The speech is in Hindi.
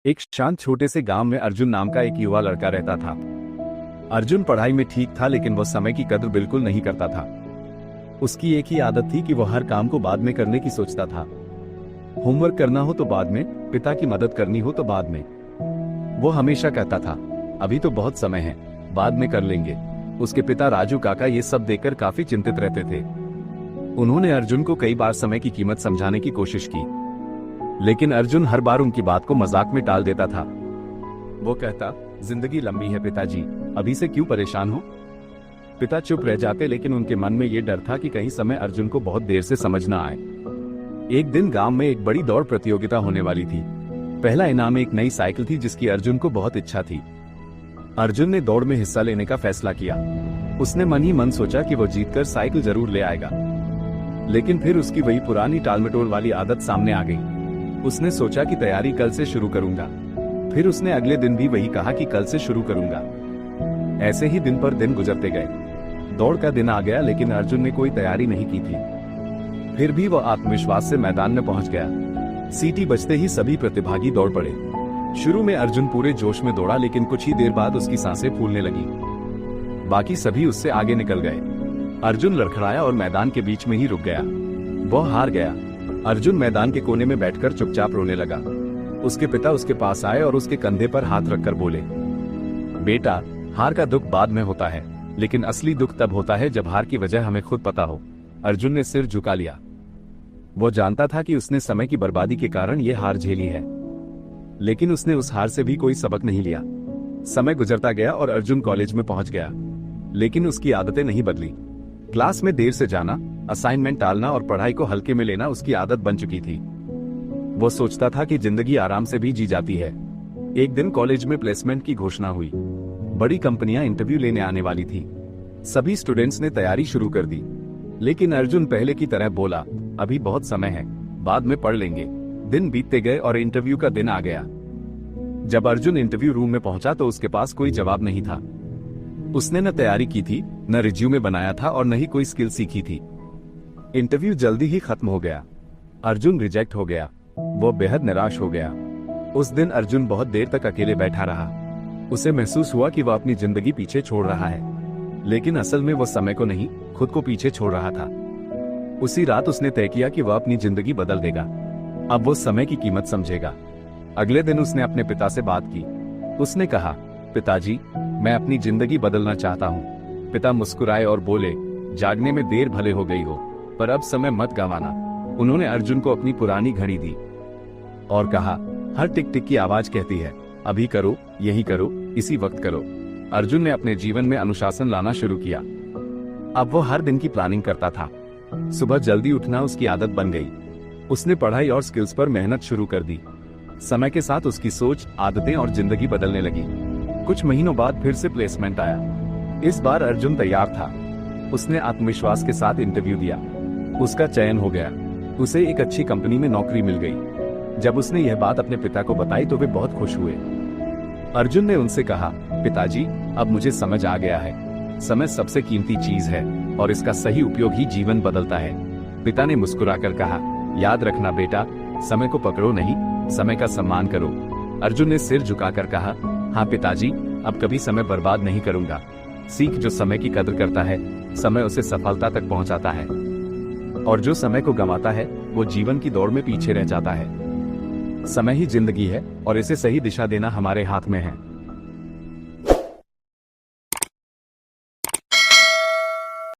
एक शांत छोटे से गांव में अर्जुन नाम का एक युवा लड़का रहता था। अर्जुन पढ़ाई में ठीक था, लेकिन वह समय की कदर बिल्कुल नहीं करता था। उसकी एक ही आदत थी कि वह हर काम को बाद में करने की सोचता था। होमवर्क करना हो तो बाद में, पिता की मदद करनी हो तो बाद में। वो हमेशा कहता था, अभी तो बहुत समय है, बाद में कर लेंगे। उसके पिता राजू काका ये सब देखकर काफी चिंतित रहते थे। उन्होंने अर्जुन को कई बार समय की कीमत समझाने की कोशिश की, लेकिन अर्जुन हर बार उनकी बात को मजाक में टाल देता था। वो कहता, जिंदगी लंबी है पिताजी, अभी से क्यों परेशान हो। पिता चुप रह जाते, लेकिन उनके मन में ये डर था कि कहीं समय अर्जुन को बहुत देर से समझ ना आए। एक दिन गांव में एक बड़ी दौड़ प्रतियोगिता होने वाली थी। पहला इनाम एक नई साइकिल थी, जिसकी अर्जुन को बहुत इच्छा थी। अर्जुन ने दौड़ में हिस्सा लेने का फैसला किया। उसने मन ही मन सोचा कि वो जीतकर साइकिल जरूर ले आएगा, लेकिन फिर उसकी वही पुरानी टालमटोल वाली आदत सामने आ गई। उसने सोचा कि तैयारी कल से शुरू करूंगा। फिर उसने अगले दिन भी वही कहा कि कल से शुरू करूंगा। ऐसे ही दिन पर दिन गुजरते गए। दौड़ का दिन आ गया, लेकिन अर्जुन ने कोई तैयारी नहीं की थी। फिर भी वह आत्मविश्वास से मैदान में पहुंच गया। सीटी बजते ही सभी प्रतिभागी दौड़ पड़े। शुरू में अर्जुन पूरे जोश में दौड़ा, लेकिन कुछ ही देर बाद उसकी सांसें फूलने लगी। बाकी सभी उससे आगे निकल गए। अर्जुन लड़खड़ाया और मैदान के बीच में ही रुक गया। वह हार गया। अर्जुन मैदान के कोने में बैठकर चुपचाप रोने लगा। उसके पिता उसके पास आए और उसके कंधे पर हाथ रखकर बोले, बेटा, हार का दुख बाद में होता है, लेकिन असली दुख तब होता है जब हार की वजह हमें खुद पता हो। अर्जुन ने सिर झुका लिया। वो जानता था कि उसने समय की बर्बादी के कारण ये हार झेली है, लेकिन उसने उस हार से भी कोई सबक नहीं लिया। समय गुजरता गया और अर्जुन कॉलेज में पहुंच गया, लेकिन उसकी आदतें नहीं बदली। क्लास में देर से जाना, असाइनमेंट टालना और पढ़ाई को हल्के में लेना उसकी आदत बन चुकी थी। वो सोचता था कि जिंदगी आराम से भी जी जाती है। एक दिन कॉलेज में प्लेसमेंट की घोषणा हुई। बड़ी कंपनियां इंटरव्यू लेने आने वाली थी। सभी स्टूडेंट्स ने तैयारी शुरू कर दी, लेकिन अर्जुन पहले की तरह बोला, अभी बहुत समय है, बाद में पढ़ लेंगे। दिन बीतते गए और इंटरव्यू का दिन आ गया। जब अर्जुन इंटरव्यू रूम में पहुंचा तो उसके पास कोई जवाब नहीं था। उसने न तैयारी की थी, न रिज्यूमे बनाया था और न ही कोई स्किल सीखी थी। इंटरव्यू जल्दी ही खत्म हो गया। अर्जुन रिजेक्ट हो गया। वो बेहद निराश हो गया। उस दिन अर्जुन बहुत देर तक अकेले बैठा रहा। उसे महसूस हुआ कि वह अपनी जिंदगी पीछे छोड़ रहा है, लेकिन असल में वो समय को नहीं, खुद को पीछे छोड़ रहा था। उसी रात उसने तय किया कि वह अपनी जिंदगी बदल देगा। अब वो समय की कीमत समझेगा। अगले दिन उसने अपने पिता से बात की। उसने कहा, पिताजी, मैं अपनी जिंदगी बदलना चाहता हूँ। पिता मुस्कुराए और बोले, जागने में देर भले हो गई हो, पर अब समय मत गंवाना। उन्होंने अर्जुन को अपनी पुरानी घड़ी दी और कहा, हर टिक टिक की आवाज कहती है, अभी करो, यही करो, इसी वक्त करो। अर्जुन ने अपने जीवन में अनुशासन लाना शुरू किया। अब वो हर दिन की प्लानिंग करता था। सुबह जल्दी उठना उसकी आदत बन गई। उसने पढ़ाई और स्किल्स पर मेहनत शुरू कर दी। समय के साथ उसकी सोच, आदतें और जिंदगी बदलने लगी। कुछ महीनों बाद फिर से प्लेसमेंट आया। इस बार अर्जुन तैयार था। उसने आत्मविश्वास के साथ इंटरव्यू दिया। उसका चयन हो गया। उसे एक अच्छी कंपनी में नौकरी मिल गई। जब उसने यह बात अपने पिता को बताई तो वे बहुत खुश हुए। अर्जुन ने उनसे कहा, पिताजी, अब मुझे समझ आ गया है, समय सबसे कीमती चीज है और इसका सही उपयोग ही जीवन बदलता है। पिता ने मुस्कुराकर कहा, याद रखना बेटा, समय को पकड़ो नहीं, समय का सम्मान करो। अर्जुन ने सिर झुकाकर कहा, हाँ पिताजी, अब कभी समय बर्बाद नहीं करूंगा। सीख, जो समय की कदर करता है, समय उसे सफलता तक पहुंचाता है, और जो समय को गंवाता है, वो जीवन की दौड़ में पीछे रह जाता है। समय ही जिंदगी है और इसे सही दिशा देना हमारे हाथ में है।